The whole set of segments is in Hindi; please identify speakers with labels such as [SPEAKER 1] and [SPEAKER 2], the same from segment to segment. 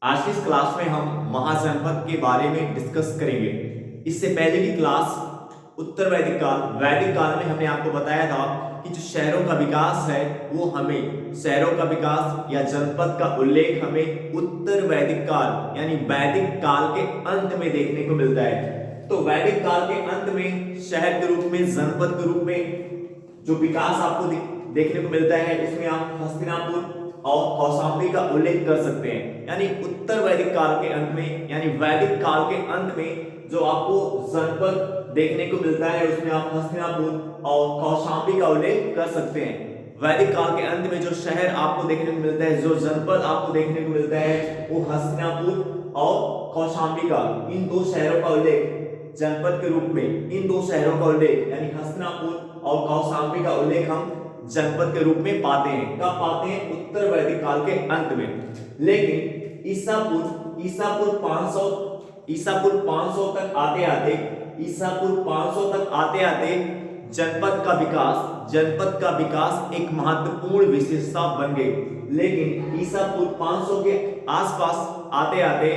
[SPEAKER 1] आज की इस क्लास में हम महाजनपद के बारे में डिस्कस करेंगे। इससे पहले की क्लास उत्तर वैदिक काल में हमने आपको बताया था कि जो शहरों का विकास है वो हमें शहरों का विकास या जनपद का उल्लेख हमें उत्तर वैदिक काल यानी वैदिक काल के अंत में देखने को मिलता है। तो वैदिक काल के अंत में शहर के रूप में, जनपद के रूप में जो विकास आपको देखने को मिलता है उसमें आप हस्तिनापुर और कौशाम्बी का उल्लेख कर सकते हैं। यानी उत्तर वैदिक काल के अंत में यानी वैदिक काल के अंत में जो आपको जनपद देखने को मिलता है उसमें आप हस्तिनापुर और कौशाम्बी का उल्लेख कर सकते हैं। वैदिक काल के अंत में जो शहर आपको देखने को मिलता है, जो जनपद आपको देखने को मिलता है वो हस्तिनापुर और कौशाम्बी का, इन दो शहरों का उल्लेख जनपद के रूप में, इन दो शहरों का उल्लेख यानी हस्तिनापुर और कौशाम्बी का उल्लेख हम जनपद के रूप में पाते हैं। कब पाते हैं? उत्तर वैदिक काल के अंत में। लेकिन ईसापुर 500 तक आते आते जनपद का विकास एक महत्वपूर्ण विशेषता बन गई। लेकिन ईसापुर 500 के आसपास आते आते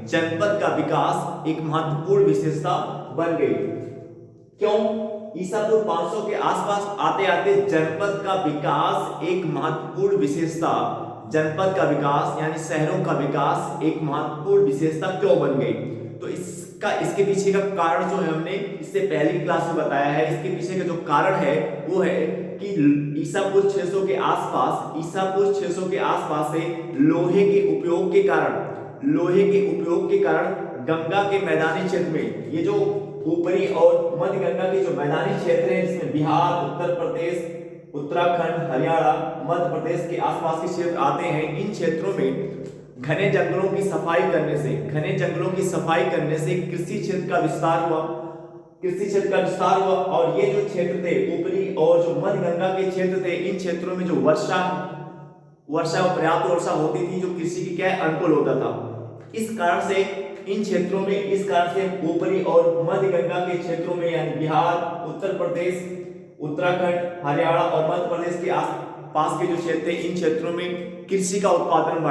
[SPEAKER 1] जनपद का विकास एक महत्वपूर्ण विशेषता बन गई। क्यों? ईसापुर 500 के आसपास आते आते जनपद का विकास एक महत्वपूर्ण विशेषता, जनपद का विकास यानी शहरों का विकास एक महत्वपूर्ण विशेषता क्यों बन गई? तो इसके पीछे का कारण जो है हमने इससे पहली क्लास में बताया है। इसके पीछे का जो कारण है वो है कि ईसापुर 600 के आसपास से लोहे के उपयोग के कारण गंगा के मैदानी क्षेत्र में, ये जो ऊपरी और मध्य गंगा के जो मैदानी क्षेत्र हैं जिसमें बिहार, उत्तर प्रदेश, उत्तराखंड, हरियाणा, मध्य प्रदेश के आसपास के क्षेत्र आते हैं, इन क्षेत्रों में घने जंगलों की सफाई करने से कृषि क्षेत्र का विस्तार हुआ और ये जो क्षेत्र थे ऊपरी और जो मध्य गंगा के क्षेत्र थे, इन क्षेत्रों में जो पर्याप्त वर्षा होती थी जो कृषि के क्या अनुकूल होता था। इस कारण से ऊपरी और मध्य गंगा के क्षेत्रों में यानी बिहार, उत्तर प्रदेश, उत्तराखंड, हरियाणा और मध्य प्रदेश के आसपास के जो क्षेत्र थे, इन क्षेत्रों में कृषि का उत्पादन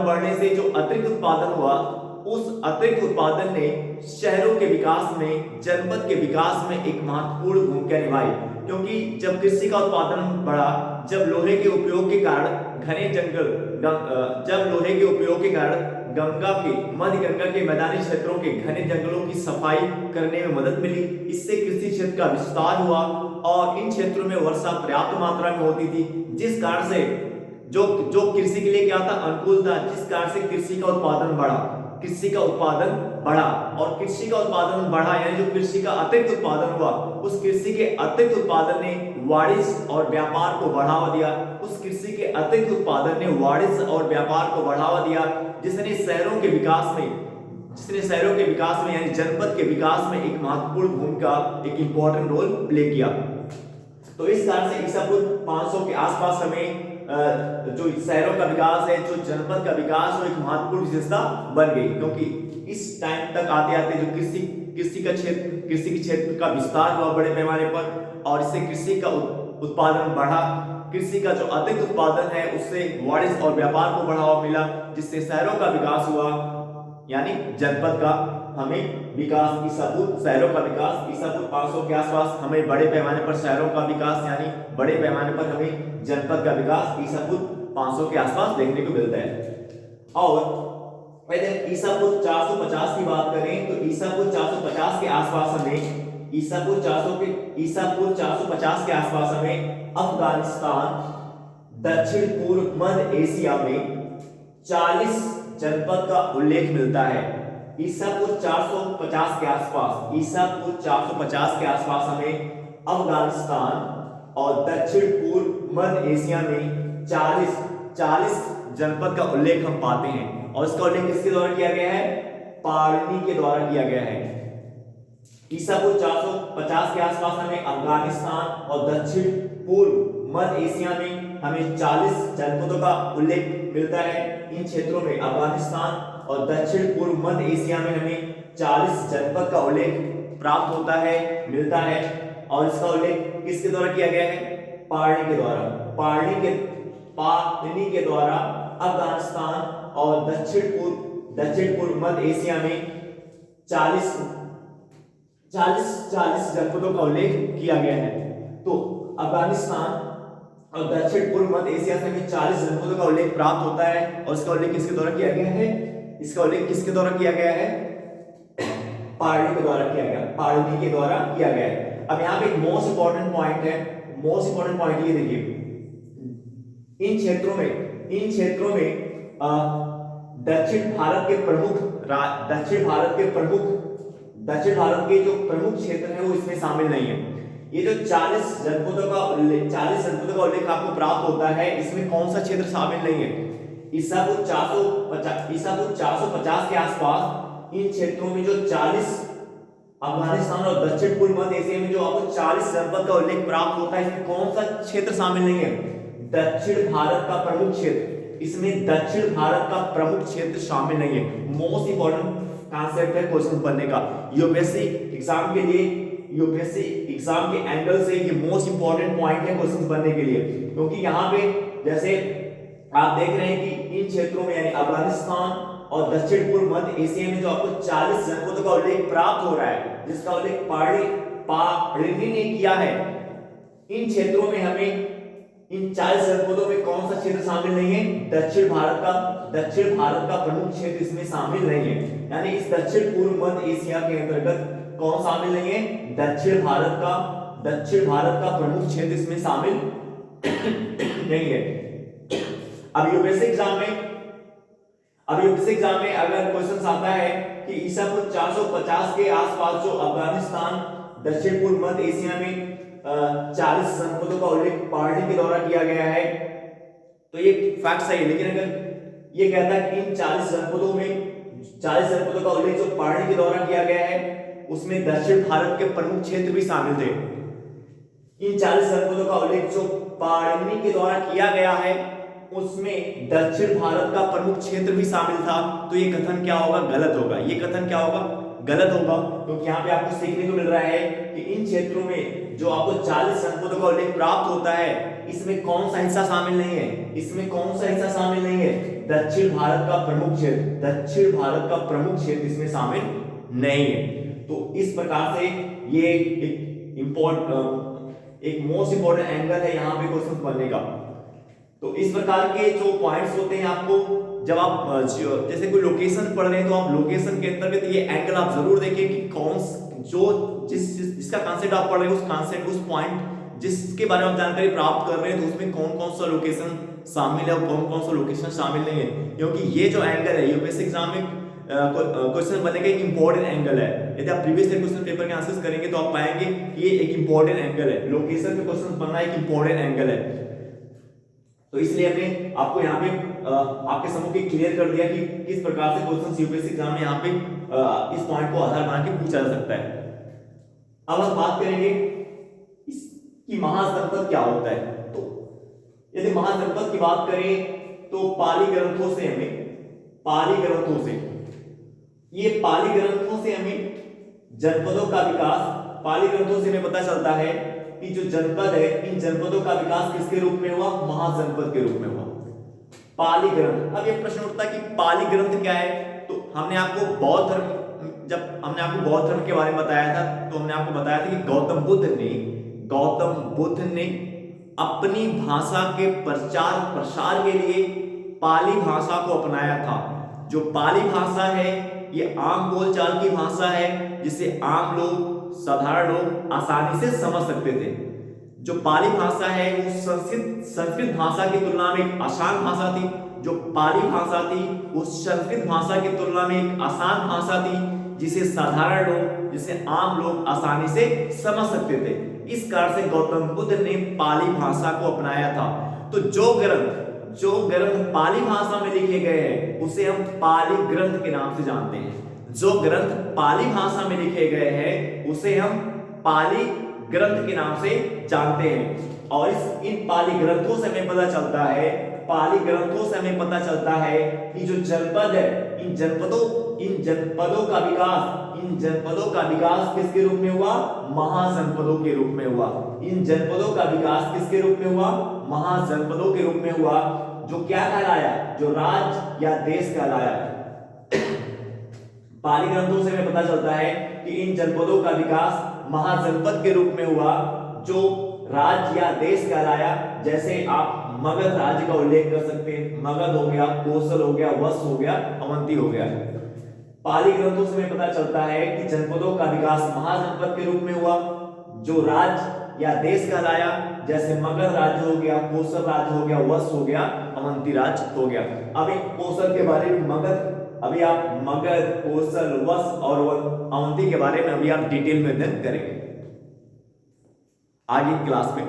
[SPEAKER 1] बढ़ने से जो अतिरिक्त उत्पादन हुआ, उस अतिरिक्त उत्पादन ने शहरों के विकास में, जनपद के विकास में एक महत्वपूर्ण भूमिका निभाई। क्योंकि जब कृषि का उत्पादन बढ़ा, जब लोहे के उपयोग के कारण मध्य गंगा के मैदानी क्षेत्रों के घने जंगलों की सफाई करने में मदद मिली, इससे कृषि क्षेत्र का विस्तार हुआ और इन क्षेत्रों में वर्षा पर्याप्त मात्रा में होती थी, जिस कारण से जो कृषि के लिए क्या था, अनुकूल था, जिस कारण से कृषि का उत्पादन बढ़ा और कृषि का उत्पादन बढ़ा यानी जो कृषि का अतिरिक्त उत्पादन हुआ, उस कृषि के अतिरिक्त उत्पादन ने वाणिज्य और व्यापार को बढ़ावा दिया, जिसने शहरों के विकास में यानी जनपद के विकास में एक महत्वपूर्ण भूमिका, एक इंपॉर्टेंट रोल प्ले किया। तो इस कारण से ईसापुर 500 के आसपास हमें जो शहरों का विकास है, जो जनपद का विकास, वो एक महत्वपूर्ण विशेषता बन गई। क्योंकि इस टाइम तक आते आते जो कृषि के क्षेत्र का विस्तार हुआ बड़े पैमाने पर और इससे कृषि का उत्पादन बढ़ा, कृषि का जो अतिरिक्त उत्पादन है उससे वाणिज्य और व्यापार को बढ़ावा मिला, जिससे शहरों का विकास हुआ यानी जनपद का हमें विकास, ईसापुर 500 के आसपास हमें बड़े पैमाने पर शहरों का विकास यानी बड़े पैमाने पर हमें जनपद का विकास ईसापुर 500 के आसपास देखने को मिलता है। और ईसापुर 450 की बात करें तो ईसापुर 450 के आसपास हमें अफगानिस्तान, दक्षिण पूर्व मध्य एशिया में 40 जनपद का उल्लेख मिलता है। ईसापुर 450 के आसपास हमें अफगानिस्तान और दक्षिण पूर्व मध्य एशिया में 40 जनपद का उल्लेख हम पाते हैं और इसका उल्लेख किसके द्वारा किया गया है? पाणिनि के द्वारा किया गया है। ईसापुर 450 के आसपास हमें अफगानिस्तान और दक्षिण पूर्व मध्य एशिया में हमें 40 जनपदों का उल्लेख मिलता है। इन क्षेत्रों में अफगानिस्तान और दक्षिण पूर्व मध्य एशिया में हमें 40 जनपद का उल्लेख प्राप्त होता है, मिलता है और इसका उल्लेख किसके द्वारा किया गया है? पाणिनि के द्वारा। पाणिनि के द्वारा अफगानिस्तान और दक्षिण पूर्व मध्य एशिया में 40 जनपदों का उल्लेख किया गया है। तो अफगानिस्तान और दक्षिण पूर्व मध्य एशिया से हमें 40 जनपदों का उल्लेख प्राप्त होता है और इसका उल्लेख किसके द्वारा किया गया है? इसका उल्लेख किसके द्वारा किया गया है? पाणिनि के द्वारा किया गया, पाणिनि के द्वारा किया गया है। अब यहाँ पे एक मोस्ट इंपॉर्टेंट पॉइंट है, मोस्ट इंपॉर्टेंट पॉइंट ये देखिए, इन क्षेत्रों में दक्षिण भारत के जो प्रमुख क्षेत्र है वो इसमें शामिल नहीं है। ये जो 40 जनपदों का उल्लेख आपको प्राप्त होता है, इसमें कौन सा क्षेत्र शामिल नहीं है? ईसा पूर्व 450 के आसपास इन क्षेत्रों में जो 40 अफगानिस्तान और दक्षिण पूर्व मध्य एशिया में जो आपको 40 जनपद का उल्लेख प्राप्त होता है, इसमें कौन सा क्षेत्र शामिल नहीं है? दक्षिण भारत का प्रमुख क्षेत्र। इसमें दक्षिण भारत का प्रमुख क्षेत्र शामिल नहीं है। मोस्ट इंपॉर्टेंट कॉन्सेप्ट है क्वेश्चन बनने का यूपीएससी एग्जाम के लिए, यूपीएससी एग्जाम के एंगल से ये मोस्ट इंपॉर्टेंट पॉइंट है क्वेश्चन बनने के लिए, क्योंकि यहाँ पे जैसे आप देख रहे हैं कि इन क्षेत्रों में यानी अफगानिस्तान और दक्षिण पूर्व मध्य एशिया में जो आपको 40 जनपदों का उल्लेख प्राप्त हो रहा है, जिसका उल्लेख पाणिनि ने किया है, इन क्षेत्रों में हमें इन 40 जनपदों में कौन सा क्षेत्र शामिल नहीं है? दक्षिण भारत का प्रमुख क्षेत्र इसमें शामिल नहीं है। यानी इस दक्षिण पूर्व मध्य एशिया के अंतर्गत कौन शामिल नहीं है? दक्षिण भारत का प्रमुख क्षेत्र इसमें शामिल नहीं है। अब यूपीएससी एग्जाम में अगर क्वेश्चन आता है कि ईसा पूर्व 450 के आसपास जो अफगानिस्तान दक्षिण पूर्व मध्य एशिया में 40 जनपदों का उल्लेख पाणिनि के द्वारा किया गया है, तो ये फैक्ट सही है। लेकिन अगर ये कहता है कि इन 40 जनपदों का उल्लेख जो पाणिनि के द्वारा किया गया है, उसमें दक्षिण भारत के प्रमुख क्षेत्र भी शामिल थे। इन 40 जनपदों का उल्लेख जो पाणिनि के द्वारा किया गया है, उसमें दक्षिण भारत का प्रमुख क्षेत्र भी शामिल था। तो ये कथन क्या होगा? गलत होगा। ये कथन क्या होगा? गलत होगा, क्योंकि यहाँ पे आपको सीखने को मिल रहा है कि इन क्षेत्रों में जो आपको 40 जनपदों का उल्लेख प्राप्त होता है, इसमें कौन सा हिस्सा शामिल नहीं है? इसमें कौन सा हिस्सा शामिल नहीं है? दक्षिण भारत का प्रमुख क्षेत्र इसमें शामिल नहीं है। तो इस प्रकार से ये एक मोस्ट इंपॉर्टेंट एंगल है यहाँ पे क्वेश्चन बनने का। तो इस प्रकार के जो पॉइंट्स होते हैं, आपको जब आप जैसे कोई लोकेशन पढ़ रहे हैं तो आप लोकेशन के अंतर्गत ये एंगल आप जरूर देखें कि जिसका कांसेप्ट आप पढ़ रहे हैं, उस पॉइंट जिसके बारे में आप जानकारी प्राप्त कर रहे हैं, तो उसमें कौन कौन सा लोकेशन शामिल है और कौन कौन सा लोकेशन शामिल नहीं है। क्योंकि ये जो एंगल है यूपीएससी एग्जाम में क्वेश्चन बनने का एक इंपॉर्टेंट एंगल है। यदि आप प्रीवियस ईयर क्वेश्चन पेपर के आंसर्स करेंगे तो आप पाएंगे कि ये एक इंपॉर्टेंट एंगल है। लोकेशन पे क्वेश्चन बनना एक इंपॉर्टेंट एंगल है। तो इसलिए हमने आपको यहाँ पे आपके समूह क्लियर कर दिया कि किस प्रकार से क्वेश्चन यूपीएससी एग्जाम में यहाँ पे इस पॉइंट को आधार बना के पूछा जा सकता है। अब हम बात करेंगे कि महाजनपद क्या होता है। तो यदि महाजनपद की बात करें तो पाली ग्रंथों से हमें जनपदों का विकास, पाली ग्रंथों से हमें पता चलता है कि जो जनपद है, इन जनपदों का विकास किसके रूप में हुआ? महाजनपद के रूप में हुआ। पाली ग्रंथ। अब ये प्रश्न उठता है कि पाली ग्रंथ क्या है? तो हमने आपको बौद्ध धर्म के बारे में बताया था, तो हमने आपको बताया था कि गौतम बुद्ध ने अपनी भाषा के प्रचार प्रसार के लिए पाली भाषा को अपनाया था। जो पाली भाषा है ये आम बोलचाल की भाषा है, जिसे आम लोग, साधारण लोग आसानी से समझ सकते थे। जो पाली भाषा है वो संस्कृत भाषा की तुलना में एक आसान भाषा थी। जो पाली भाषा थी वो संस्कृत भाषा की तुलना में एक आसान भाषा थी, जिसे साधारण लोग, जिसे आम लोग आसानी से समझ सकते थे। इस कारण से गौतम बुद्ध ने पाली भाषा को अपनाया था। तो जो ग्रंथ पाली भाषा में लिखे गए हैं उसे हम पाली ग्रंथ के नाम से जानते हैं। जो ग्रंथ पाली भाषा में लिखे गए हैं उसे हम पाली ग्रंथ के नाम से जानते हैं। और इन पाली ग्रंथों से हमें पता चलता है कि जो जनपद है, इन जनपदों इन जनपदों का विकास किसके रूप में हुआ? महाजनपदों के रूप में हुआ। इन जनपदों का विकास किसके रूप में हुआ? महाजनपदों के रूप में हुआ, जो क्या कहलाया? जो राज्य या देश कहलाया। पाली ग्रंथों से हमें पता चलता है कि इन जनपदों का विकास महाजनपद के रूप में हुआ, जो राज्य या देश कहलाया। जैसे आप मगध राज्य का उल्लेख कर सकते हैं, मगध हो गया, कोसल हो गया, वत्स हो गया, अवंती हो गया। पाली ग्रंथों से हमें पता चलता है कि जनपदों का विकास महाजनपद के रूप में हुआ, जो राज्य या देश कहलाया। जैसे मगध राज्य हो गया, कोसल राज्य हो गया, वत्स हो गया, अवंती राज्य हो गया। अभी कोसल के बारे में अभी आप मगध, कोसल, वत्स और अवंती के बारे में अभी आप डिटेल में अध्ययन करेंगे आगे क्लास में।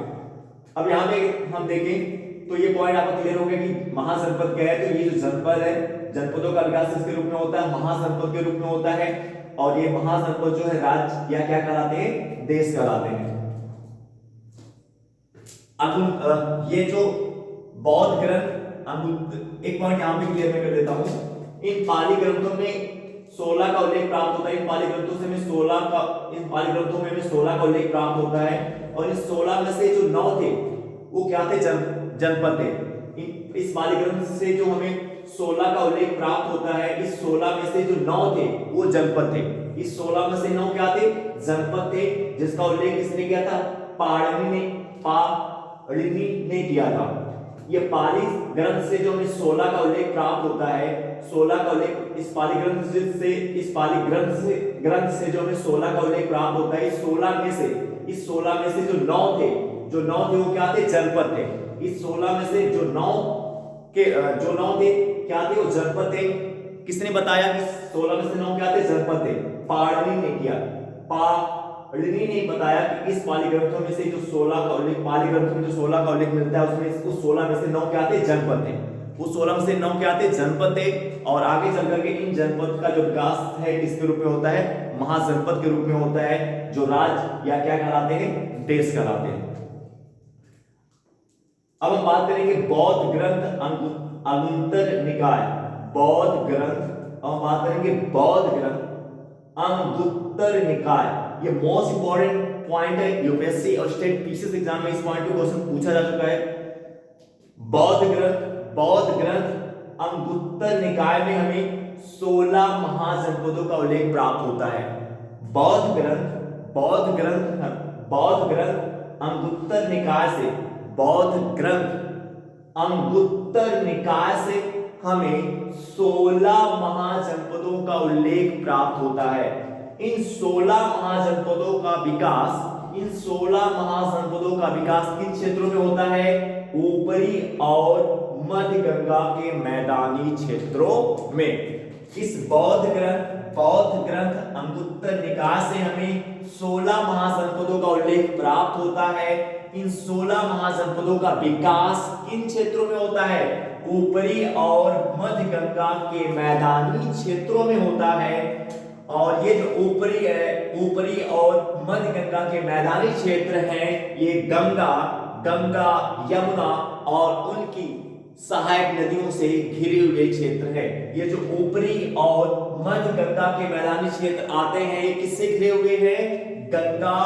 [SPEAKER 1] अब यहाँ पे हम देखें तो ये पॉइंट आपको क्लियर हो गया कि महाजनपद क्या है। तो ये जो जनपद है, जनपदों का विकास किसके रूप में होता है? महाजनपद के रूप में होता है। और ये महाजनपद जो है राज्य या क्या कहलाते हैं? देश कहलाते हैं। अब ये जो बौद्ध ग्रंथ, एक पॉइंट यहाँ पे क्लियर कर देता हूँ। इन पाली ग्रंथों में 16 का उल्लेख प्राप्त होता है। इन पाली ग्रंथों में हमें 16 का उल्लेख प्राप्त होता है। और इस 16 में से जो 9 थे वो क्या थे? जनपद थे। इस पाली ग्रंथ से जो हमें 16 का उल्लेख प्राप्त होता है, इस 16 में से जो 9 थे वो जनपद थे। इस 16 में से 9 क्या थे? जनपद थे, जिसका उल्लेख किसने किया था? पाणिनि ने किया था। ये पाली ग्रंथ से जो हमें 16 का उल्लेख प्राप्त होता है, 16 का उल्लेख इस पाली ग्रंथ से जो हमें 16 का उल्लेख प्राप्त होता है, इस 16 में से जो 9 थे वो क्या थे? जनपद थे। इस 16 में से जो 9 थे क्या थे? वो जनपद थे। किसने बताया कि 16 में से 9 क्या थे? जनपद थे। पाणिनि ने किया। पाणिनि ने बताया कि इस पाली ग्रंथों में से जो 16 का उल्लेख, पाली ग्रंथों में जो 16 का उल्लेख मिलता है, उसमें इसको 16 में से 9 क्या थे? जनपद थे। वो 16 में से 9 क्या थे? जनपद थे। और आगे चल करके इन जनपद का जो विकास है किसके रूप में होता है? महाजनपद के रूप में होता है, जो राज्य या क्या कहलाते हैं? देश कहलाते हैं। अब हम बात करेंगे बौद्ध ग्रंथ अंगुत्तर निकाय। बौद्ध ग्रंथ, अब बात करेंगे बौद्ध ग्रंथ अंगुत्तर निकाय। ये मोस्ट इंपॉर्टेंट पॉइंट है, यूपीएससी और स्टेट पीसीएस एग्जाम में इस पॉइंट पे क्वेश्चन पूछा जा चुका है। बौद्ध ग्रंथ अंगुत्तर निकाय में हमें 16 महाजनपदों का उल्लेख प्राप्त होता है। बौद्ध ग्रंथ अंगुत्तर निकाय से हमें 16 महाजनपदों का उल्लेख प्राप्त होता है। इन 16 महाजनपदों का विकास किन क्षेत्रों में होता है? ऊपरी और मध्य गंगा के मैदानी क्षेत्रों में। इस बौद्ध ग्रंथ अंगुत्तर निकाय से हमें 16 महाजनपदों का उल्लेख प्राप्त होता है। इन 16 महाजनपदों का विकास किन क्षेत्रों में होता है? ऊपरी और मध्य गंगा के मैदानी क्षेत्रों में होता है। और ये जो ऊपरी और मध्य गंगा के मैदानी क्षेत्र हैं, ये गंगा, यमुना और उनकी सहायक नदियों से घिरे हुए क्षेत्र है। ये जो ऊपरी और मध्य गंगा के मैदानी क्षेत्र आते हैं, ये किससे घिरे हुए हैं? गंगा,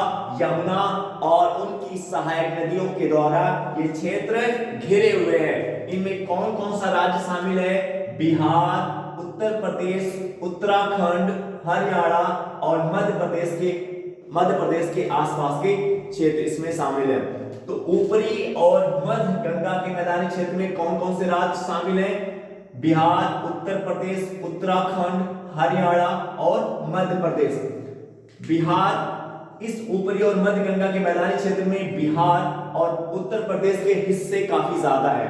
[SPEAKER 1] यमुना और उनकी सहायक नदियों के द्वारा ये क्षेत्र घिरे हुए हैं। इनमें कौन कौन सा राज्य शामिल है? बिहार, उत्तर प्रदेश, उत्तराखंड, हरियाणा और मध्य प्रदेश के आसपास के क्षेत्र इसमें शामिल है। तो ऊपरी और मध्य गंगा के मैदानी क्षेत्र में कौन कौन से राज्य शामिल हैं? बिहार, उत्तर प्रदेश, उत्तराखंड, हरियाणा और मध्य प्रदेश। बिहार, इस ऊपरी और मध्य गंगा के मैदानी क्षेत्र में बिहार और उत्तर प्रदेश के हिस्से काफी ज्यादा है।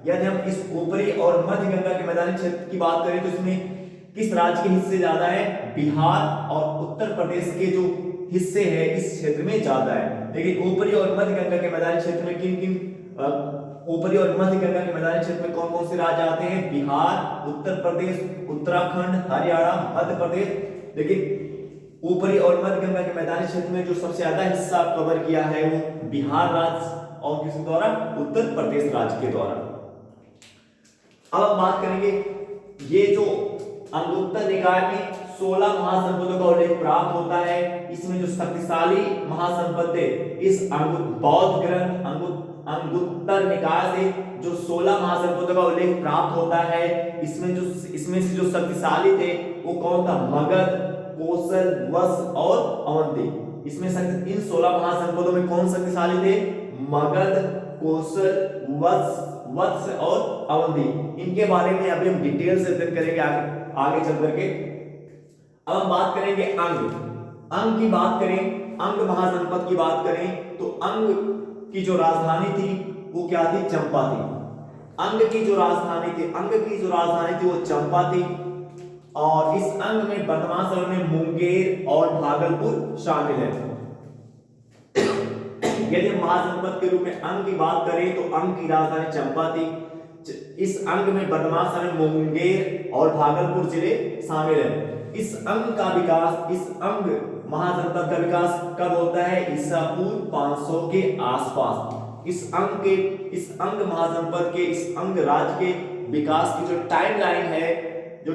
[SPEAKER 1] यदि हम इस ऊपरी और मध्य गंगा के मैदानी क्षेत्र की बात करें तो इसमें किस राज्य के हिस्से ज्यादा है? बिहार और उत्तर प्रदेश के जो हिस्से हैं इस क्षेत्र में ज्यादा है। लेकिन ऊपरी और मध्य गंगा के मैदानी क्षेत्र में ऊपरी और मध्य गंगा के मैदानी क्षेत्र में कौन कौन से राज्य आते हैं? बिहार, उत्तर प्रदेश, उत्तराखंड, हरियाणा, मध्य प्रदेश। लेकिन ऊपरी और मध्य गंगा के मैदानी क्षेत्र में जो सबसे ज्यादा हिस्सा कवर किया है वो बिहार राज्य और किसके द्वारा? उत्तर प्रदेश राज्य के द्वारा। अब हम बात करेंगे ये जो अंगुत्तर निकाय में 16 महासंपदों का उल्लेख प्राप्त होता है। इसमें जो शक्तिशाली महासंपद थे इस बौद्ध ग्रंथ अंगुत्तर निकाय से जो 16 महासंपदों का उल्लेख प्राप्त होता है, इसमें से जो शक्तिशाली थे वो कौन था? मगध, कोसल, वत्स और अवंती। इसमें इन 16 महासंपदों में कौन शक्तिशाली थे? मगध, कोसल, वत्स और अवंती। इनके बारे में अभी हम डिटेल से अध्ययन करेंगे आगे चल करके। अब हम बात करेंगे अंग की बात करें, अंग महाजनपद की बात करें तो अंग की जो राजधानी थी वो क्या थी? चंपा थी। अंग की जो राजधानी थी वो चंपा थी। और इस अंग में वर्तमान समय में मुंगेर और भागलपुर शामिल है। यदि महाजनपद के रूप में अंग की बात करें तो अंग की राजधानी चंपा थी। इस अंग में वर्तमान समय मुंगेर और भागलपुर जिले शामिल हैं। इस अंग महाजनपद का विकास कब होता है? ईसा पूर्व 500 के आसपास। इस अंग महाजनपद के, इस अंग राज्य के विकास की जो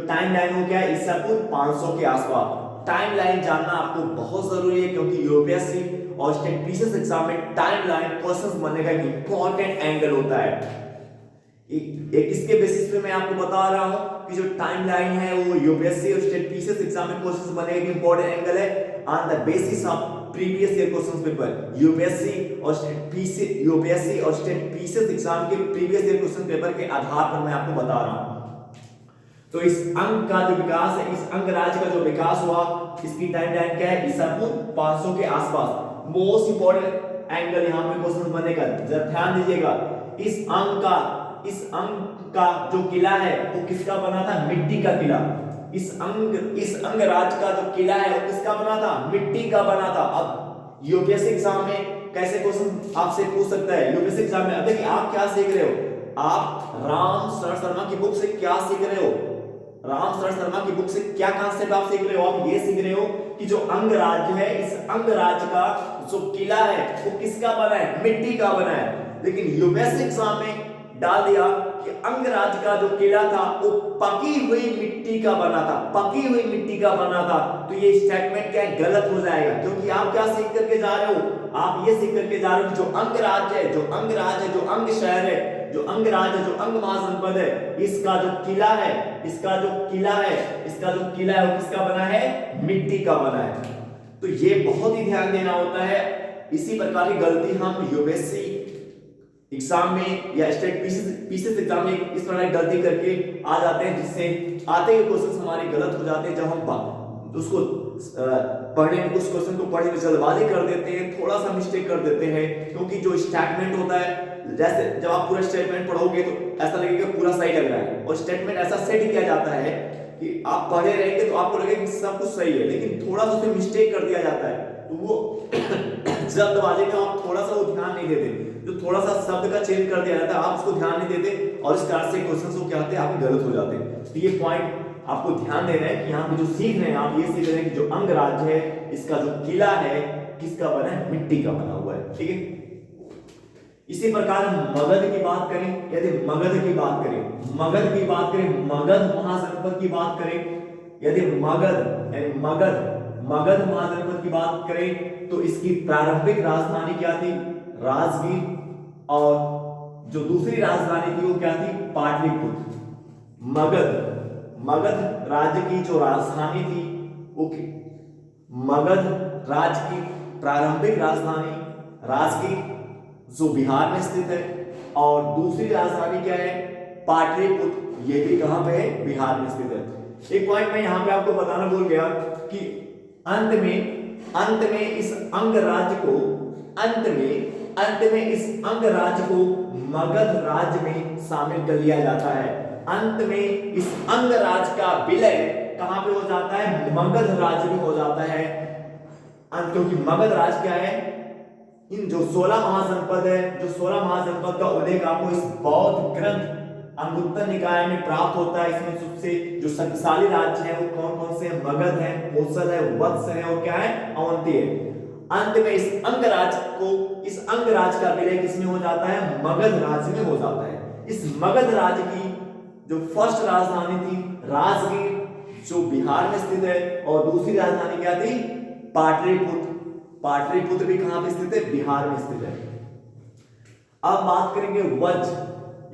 [SPEAKER 1] टाइमलाइन वो क्या है? ईसा पूर्व 500 के आसपास। टाइमलाइन जानना आपको बहुत जरूरी है, क्योंकि यूपीएससी और स्टेट पीसीएस एग्जाम में टाइमलाइन क्वेश्चंस बनने का एक इंपॉर्टेंट एंगल होता है। एक इसके बेसिस पे मैं आपको बता रहा हूं कि जो टाइमलाइन है वो यूपीएससी और स्टेट पीसीएस एग्जाम में क्वेश्चंस बनने का एक इंपॉर्टेंट एंगल है। On the basis of previous year questions paper, UPSC और स्टेट पीसीएस एग्जाम के प्रीवियस ईयर क्वेश्चन पेपर के आधार पर मैं आपको बता रहा हूं। तो इस अंग का जो विकास है, इस अंग राज्य का जो विकास हुआ, इसकी टाइमलाइन क्या है? ईसा पूर्व 500 के आसपास। मोस्ट इंपॉर्टेंट एंगल यहां पे क्वेश्चन बनने का, जरा ध्यान दीजिएगा। इस अंग का जो किला है वो किसका बना था? मिट्टी का किला। इस अंग राज्य का जो किला है वो किसका बना था? मिट्टी का बना था। अब यूपीएससी एग्जाम में कैसे क्वेश्चन आपसे पूछ सकता है? यूपीएससी एग्जाम में अब देखिए आप क्या सीख रहे हो? आप राम शरण शर्मा की बुक से क्या सीख रहे हो? राम शरण शर्मा की बुक से क्या कांसेप्ट आप सीख रहे हो? आप ये सीख रहे हो कि जो अंग राज्य है, इस अंग राज्य का जो किला है वो किसका बना है? मिट्टी का बना है। लेकिन यूपीएससी एग्जाम में डाल दिया कि अंग राज्य का जो किला था वो पकी हुई मिट्टी का बना था। पकी हुई मिट्टी का बना था। तो ये स्टेटमेंट क्या है? गलत हो जाएगा, क्योंकि आप क्या सीख करके जा रहे हो? आप ये सीख करके जा रहे हो कि जो अंग राज्य है, जो अंग शहर है, जो अंग राज्य, जो अंग महाजनपद है, इसका जो किला है वो किसका बना है? मिट्टी का बना है। तो ये बहुत ही ध्यान देना होता है। इसी प्रकार की गलती हम यूपीएससी एग्जाम में या स्टेट पीसीएस एग्जाम में इस तरह की गलती करके आ जाते हैं, जिससे आते हुए क्वेश्चन हमारे गलत हो जाते हैं। जब हम उसको उस क्वेश्चन को पढ़ने में जल्दबाजी कर देते हैं, थोड़ा सा मिस्टेक कर देते हैं, क्योंकि जो स्टेटमेंट होता है, जैसे जब आप पूरा स्टेटमेंट पढ़ोगे तो ऐसा लगेगा पूरा सही लग रहा है, और स्टेटमेंट ऐसा सेट किया जाता है कि आप पढ़े रहेंगे तो आपको लगेगा कि सब कुछ सही है, लेकिन थोड़ा सा उसमें मिस्टेक कर दिया जाता है। तो वो जल्दबाजी में आप थोड़ा सा वो ध्यान नहीं देते, जो थोड़ा सा शब्द का चेंज कर दिया जाता है आप उसको ध्यान नहीं देते, और इस कारण से क्वेश्चन को क्या होते हैं आपके गलत हो जाते हैं। तो ये पॉइंट आपको ध्यान देना है कि यहाँ पे जो सीख रहे हैं आप, ये सीख रहे हैं कि जो अंग राज्य है इसका जो किला है किसका बना है? मिट्टी का बना हुआ है। ठीक है। इसी प्रकार मगध की बात करें, यदि मगध की बात करें, मगध महाजनपद की बात करें, यदि मगध महाजनपद की बात करें तो इसकी प्रारंभिक राजधानी क्या थी? राजगीर। और जो दूसरी राजधानी थी वो क्या थी? पाटलिपुत्र। मगध राज्य की जो राजधानी थी वो मगध राज्य की प्रारंभिक राजधानी राजगीर, जो बिहार में स्थित है, और दूसरी राजधानी क्या है? पाटलिपुत्र। ये भी कहां पे है? बिहार में स्थित है। एक पॉइंट मैं यहां पे आपको बताना भूल गया कि अंत में इस अंग राज्य को मगध राज्य में शामिल कर लिया जाता है। अंत में इस अंग राज्य का विलय कहां पे हो जाता है? मगध राज्य में हो जाता है। क्योंकि मगध राज्य क्या है? इन जो 16 महाजनपद है, जो 16 महाजनपद का उल्लेख आपको इस बौद्ध ग्रंथ अंगुत्तर निकाय में प्राप्त होता है। इसमें सबसे जो शक्तिशाली राज्य है वो कौन कौन से हैं? मगध है, कोसल है, वत्स है और क्या है? अवंती है। अंत में इस अंग राज्य का विलय किसमें हो जाता है? मगध राज्य में हो जाता है। इस मगध राज्य की जो फर्स्ट राजधानी थी राजगीर, जो बिहार में स्थित है, और दूसरी राजधानी क्या थी? पाटलिपुत्र। पाटलिपुत्र भी कहां पे स्थित है? बिहार में स्थित है। अब बात करेंगे वज्र।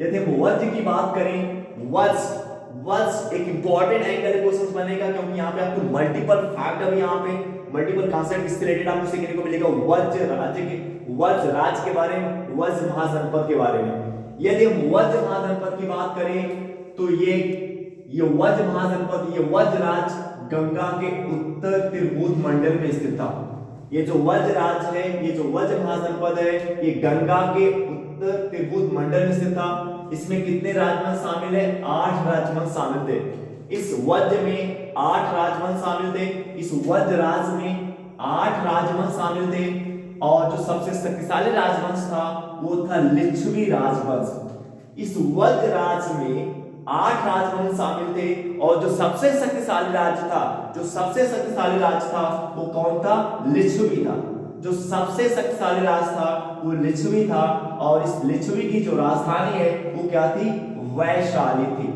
[SPEAKER 1] यदि हम वज्र की बात करें, वज्र वज्र एक इंपॉर्टेंट एंगल क्वेश्चन बनेगा, क्योंकि यहाँ पे आपको मल्टीपल फैक्ट, अभी यहाँ पे मल्टीपल कॉन्सेप्ट इससे रिलेटेड आपको सीखने को मिलेगा। वज्र राज्य के, वज्र राज्य के बारे में, वज्र महाजनपद के बारे में। यदि हम वज्र महाजनपद की बात करें तो ये वज्र महाजनपद, ये वज्र राज्य गंगा के उत्तर त्रिभुज मंडल में स्थित था। ये जो वज्र राज्य है, ये जो वज्र महाजनपद है, ये गंगा के उत्तर त्रिभुज मंडल में स्थित था। इसमें कितने राजवंश शामिल है? 8 राजवंश शामिल थे। इस वज्र में 8 राजवंश शामिल थे। इस वज्र राज्य में 8 राजवंश शामिल थे, और जो सबसे शक्तिशाली राजवंश था वो था लिच्छवी राजवंश। इस वज्र राज्य में 8 राजवंश शामिल थे, और जो सबसे शक्तिशाली राज्य था, जो सबसे शक्तिशाली राज्य था वो कौन था? लिच्छवी था। जो सबसे शक्तिशाली राज्य था वो लिच्छवी था, और इस लिच्छवी की जो राजधानी है वो क्या थी? वैशाली थी।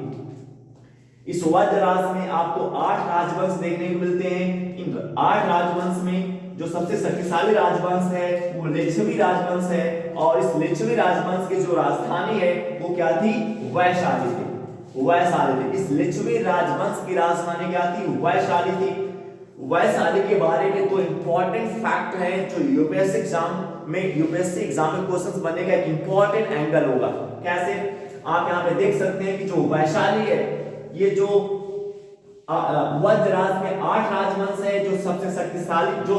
[SPEAKER 1] इस वज्र राज्य में आपको 8 राजवंश देखने को मिलते हैं। इन 8 राजवंश में जो सबसे शक्तिशाली राजवंश है वो लिच्छवी राजवंश है, और इस लिच्छवी राजवंश की जो राजधानी है वो क्या थी? वैशाली थी। वैशाली थी। इस लिच्छवी राजवंश की राजधानी क्या थी? वैशाली थी। वैशाली के बारे में तो इंपॉर्टेंट फैक्ट है, जो यूपीएससी एग्जाम में क्वेश्चंस बनने का एक इंपॉर्टेंट एंगल होगा। कैसे? आप यहाँ पे देख सकते हैं कि जो वैशाली है, ये जो वज्र राज्य में 8 राजवंश है, जो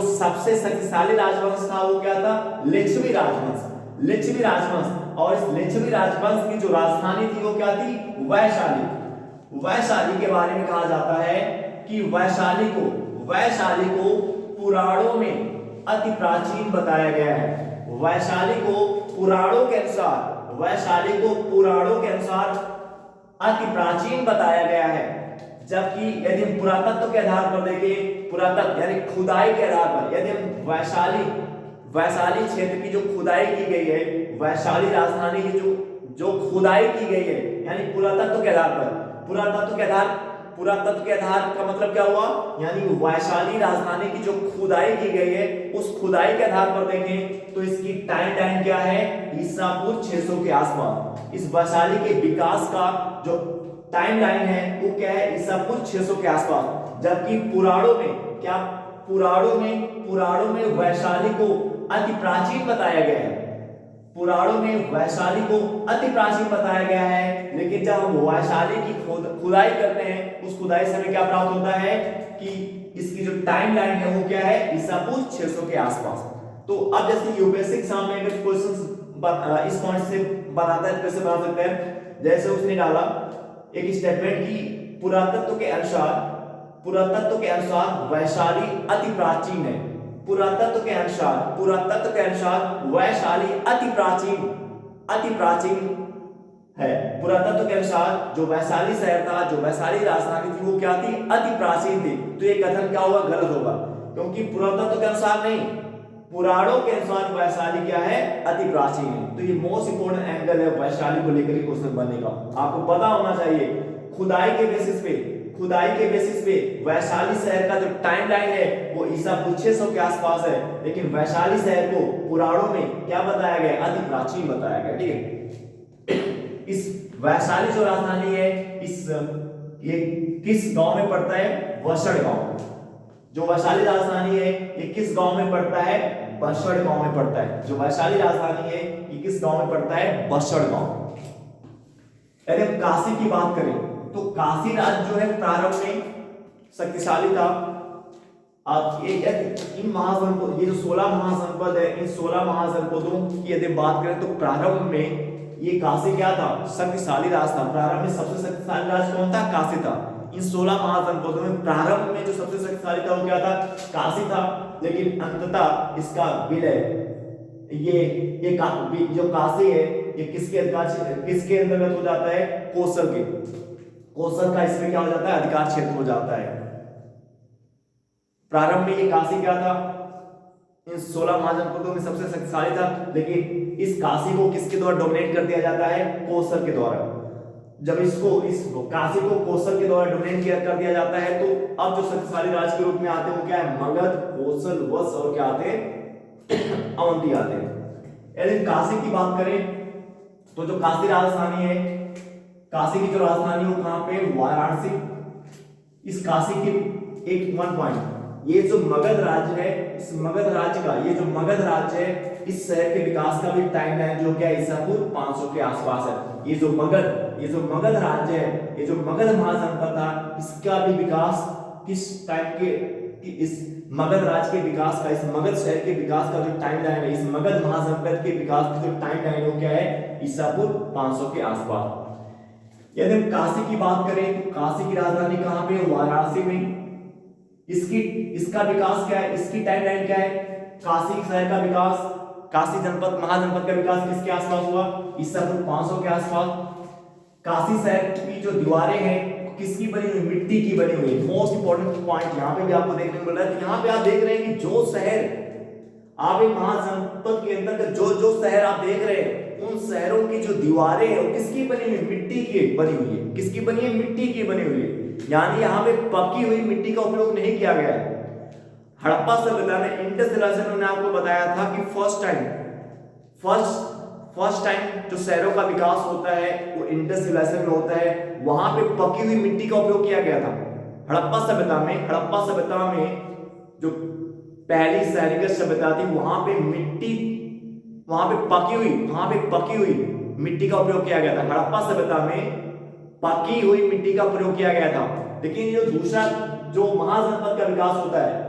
[SPEAKER 1] सबसे शक्तिशाली राजवंश था वो क्या था? लिच्छवी राजवंश। लिच्छवी राजवंश, और इस लिच्छवी राजवंश की जो राजधानी थी वो क्या थी? वैशाली। वैशाली के बारे में कहा जाता है कि वैशाली को पुराणों में अति प्राचीन बताया गया है। वैशाली को पुराणों के अनुसार अति प्राचीन बताया गया है। जबकि यदि हम पुरातत्व के आधार पर देखें, पुरातत्व यानी खुदाई के आधार पर, यदि हम वैशाली क्षेत्र की जो खुदाई की गई है, वैशाली राजधानी की जो खुदाई की गई है, यानी पुरातत्व के आधार पर, पुरातत्व के आधार का मतलब क्या हुआ? यानी वैशाली राजधानी की जो खुदाई की गई है, उस खुदाई के आधार पर देखें तो इसकी टाइम लाइन क्या है? ईसा पूर्व 600 के आसपास। इस वैशाली के विकास का जो टाइम लाइन है वो क्या है? ईसा पूर्व 600 के आसपास। जबकि पुराणों में वैशाली को अति प्राचीन बताया गया है। पुराणों में वैशाली को अति प्राचीन बताया गया है, लेकिन जब हम वैशाली की खुदाई करते हैं, उस खुदाई से हमें क्या प्राप्त होता है कि इसकी जो टाइम लाइन है वो क्या है? ईसा पूर्व 600 के आसपास। तो अब जैसे यूपीएससी एग्जाम में अगर क्वेश्चन इस पॉइंट से बनाता है, कैसे बना सकते हैं? जैसे उसने डाला एक स्टेटमेंट की पुरातत्व के अनुसार वैशाली अति प्राचीन है। पुरातत्व के अनुसार वैशाली अति प्राचीन है। पुरातत्व के अनुसार जो वैशाली शहर था, जो वैशाली राजधानी थी वो क्या थी? अति प्राचीन थी। तो ये कथन क्या होगा? गलत होगा, क्योंकि पुरातत्व के अनुसार नहीं, पुराणों के अनुसार वैशाली क्या है? अति प्राचीन है। तो ये मोस्ट इंपोर्टेंट एंगल है वैशाली को लेकर क्वेश्चन बनने का। आपको पता होना चाहिए खुदाई के बेसिस पे वैशाली शहर का जो टाइम लाइन है वो ईसा पूर्व 600 के आसपास है, लेकिन वैशाली शहर को पुराणों में क्या बताया गया? अति प्राचीन बताया गया। ठीक है। इस वैशाली जो राजधानी है, ये किस गांव में पड़ता है? बसड़ गांव। जो वैशाली राजधानी है ये किस गांव में पड़ता है? बसड़ गांव में पड़ता है। जो वैशाली राजधानी है ये किस गांव में पड़ता है? बसड़ गांव। यदि हम काशी की बात करें तो काशी राज्य जो है प्रारंभ में शक्तिशाली था। आप इन महाजनपद, ये जो 16 महाजनपद है, इन 16 महाजनपदों की यदि बात करें तो प्रारंभ में ये काशी क्या था? शक्तिशाली राज्य था। प्रारंभ में सबसे शक्तिशाली राज्य कौन था? काशी था। इन 16 महाजनपदों में प्रारंभ में जो सबसे शक्तिशाली था वो क्या था? काशी था। लेकिन अंततः इसका विलय, ये जो काशी है ये किसके अंतर्गत हो जाता है? कोसल का इसमें क्या हो जाता है? अधिकार क्षेत्र हो जाता है। प्रारंभ में ये काशी क्या था? इन 16 महाजनपदों में सबसे शक्तिशाली था, लेकिन इस काशी को किसके द्वारा डोमिनेट कर दिया जाता है? कोसल के द्वारा। जब इस काशी को कोसल के द्वारा डोमिनेट किया कर दिया जाता है, तो अब जो शक्तिशाली राज्य के रूप में आते हैं वो क्या है, मगध, कोसल, वत्स और क्या आते हैं, अवंती आते हैं। यदि काशी की बात करें तो जो काशी राजधानी है, काशी की जो राजधानी है वो कहां पे, वाराणसी। इस काशी के एक वन पॉइंट, ये जो मगध राज्य है, इस मगध राज्य का, ये जो मगध राज्य है, इस शहर के विकास का भी टाइमलाइन जो क्या है, ईसा पूर्व 500 के आसपास है। ये जो मगध राज्य है, ये जो मगध महाजनपद था, इसका भी विकास किस टाइम के, इस मगध राज्य के विकास का, इस मगध शहर के विकास का जो टाइमलाइन है, इस मगध महाजनपद के विकास की जो टाइमलाइन है वो क्या है, ईसा पूर्व 500 के आसपास। यदि हम काशी की बात करें तो काशी की राजधानी कहां पे, वाराणसी में। इसका विकास क्या है, इसकी टाइमलाइन क्या है, काशी शहर का विकास, काशी जनपद महाजनपद का विकास किसके आसपास हुआ, ईसा पूर्व 500 के आसपास। काशी शहर की जो दीवारें हैं किसकी बनी हुई, मिट्टी की बनी हुई है। मोस्ट इंपॉर्टेंट पॉइंट यहाँ पे भी आपको देखने को मिल रहा है। तो यहाँ पे आप देख रहे हैं कि जो शहर आप एक महाजनपद के अंतर्गत जो शहर आप देख रहे हैं, उन शहरों की जो दीवारें हैं वो किसकी बनी हुई, मिट्टी की बनी हुई है। किसकी बनी है, मिट्टी की बनी हुई है। यानी यहाँ पे पकी हुई मिट्टी का उपयोग नहीं किया गया है। हड़प्पा सभ्यता में, इंडस सिविलाइजेशन में आपको बताया था कि फर्स्ट टाइम जो शहरों का विकास होता है वो इंडस सिविलाइजेशन में होता है। वहां पे पकी हुई मिट्टी का उपयोग किया गया था। हड़प्पा सभ्यता में जो पहली शहरीगत सभ्यता थी, वहां पे पकी हुई मिट्टी का उपयोग किया गया था। हड़प्पा सभ्यता में पकी हुई मिट्टी का प्रयोग किया गया था। लेकिन जो दूसरा जो महाजनपद का विकास होता है,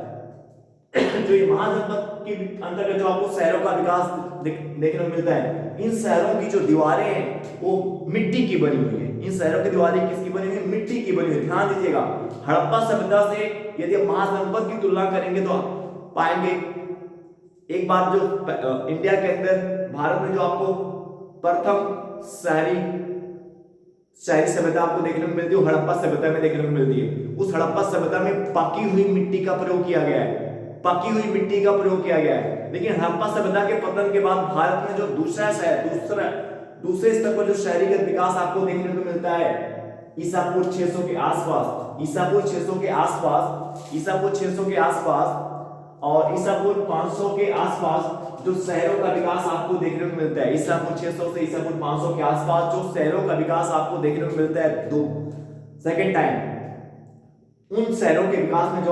[SPEAKER 1] जो ये महाजनपद के अंतर्गत जो आपको शहरों का विकास देखने को मिलता है, इन शहरों की जो दीवारें हैं वो मिट्टी की बनी हुई है। इन शहरों की दीवारें किसकी बनी हुई है, मिट्टी की बनी हुई है। ध्यान दीजिएगा, हड़प्पा सभ्यता से यदि आप महाजनपद की तुलना करेंगे तो पाएंगे एक बात, जो इंडिया के अंदर, भारत में जो आपको प्रथम शहरी सभ्यता आपको देखने को मिलती है, हड़प्पा सभ्यता में देखने को मिलती है। उस हड़प्पा सभ्यता में पकी हुई मिट्टी का प्रयोग किया गया है, पकी हुई मिट्टी का प्रयोग किया गया है। लेकिन हड़प्पा सभ्यता के पतन के बाद भारत में जो दूसरे स्तर पर जो शहरीगत विकास आपको देखने को मिलता है, ईसा पूर्व 600 के आसपास, ईसा पूर्व 600 के आसपास और ईसा पूर्व 500 के आसपास जो शहरों का विकास आपको देखने को मिलता है। ईसा पूर्व 600 से ईसा पूर्व 500 के आसपास जो शहरों का विकास आपको देखने को मिलता है, दो सेकंड टाइम उन शहरों के विकास में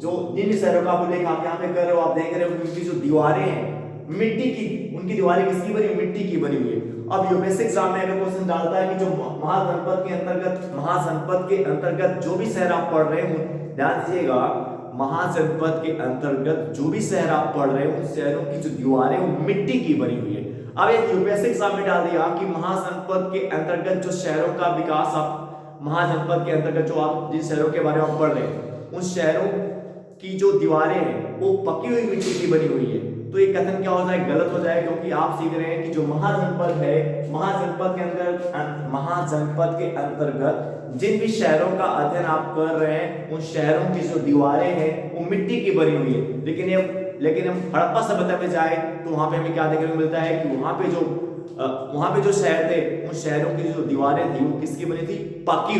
[SPEAKER 1] जो जिन शहरों का उल्लेख आप यहाँ पे कर रहे हो, आप देख रहे हो उनकी जो दीवारें हैं मिट्टी की, उनकी दीवारें किसकी बनी, मिट्टी की बनी हुई है। अब यूपीएससी एग्जाम में अगर क्वेश्चन डालता है कि जो महाजनपद के अंतर्गत जो भी शहर आप पढ़ रहे हो, ध्यान दीजिएगा, महाजनपद के अंतर्गत जो भी शहर आप पढ़ रहे हो उन शहरों की जो दीवारें वो मिट्टी की बनी हुई है। अब एक यूपीएससी एग्जाम में डाल दिया कि महाजनपद के अंतर्गत जो शहरों का विकास, आप महाजनपद के अंतर्गत जो आप जिन शहरों के बारे में आप पढ़ रहे हैं उन शहरों की जो दीवारें हैं वो पकी हुई मिट्टी की बनी हुई है। तो ये कथन क्या हो जाए, गलत हो जाए, क्योंकि आप सीख रहे हैं कि जो महाजनपद है, महाजनपद के अंतर्गत जिन भी शहरों का अध्ययन आप कर रहे हैं उन शहरों की जो दीवारें हैं वो मिट्टी की बनी हुई है। लेकिन हम हड़प्पा सभ्यता में जाए तो वहां पे हमें क्या देखने को मिलता है कि वहां पे जो शहर थे उन शहरों की जो दीवारें थी वो किसकी बनी थी, पकी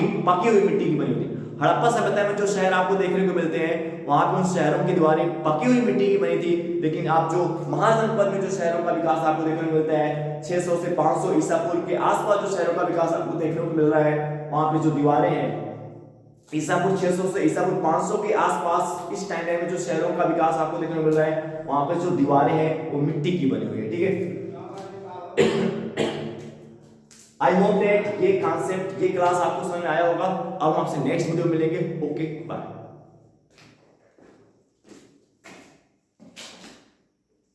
[SPEAKER 1] हुई मिट्टी की बनी हुई थी। हड़प्पा सभ्यता में जो शहर आपको देखने को मिलते हैं वहां पे उन शहरों की दीवारें पकी हुई मिट्टी की बनी थी। लेकिन आप जो महाजनपद में जो शहरों का विकास आपको देखने को मिलता है 600 से 500 ईसा पूर्व के आसपास जो शहरों का विकास आपको देखने को मिल रहा है, वहां पे जो दीवारें हैं ईसा पूर्व 600 से ईसा पूर्व 500 के आसपास, इस टाइम में जो शहरों का विकास आपको देखने को मिल रहा है वहां पे जो दीवारें हैं वो मिट्टी की बनी हुई है। ठीक है, आई होप दैट ये कॉन्सेप्ट, ये क्लास आपको समझ में आया होगा। अब हम आपसे नेक्स्ट वीडियो मिलेंगे। Okay, bye.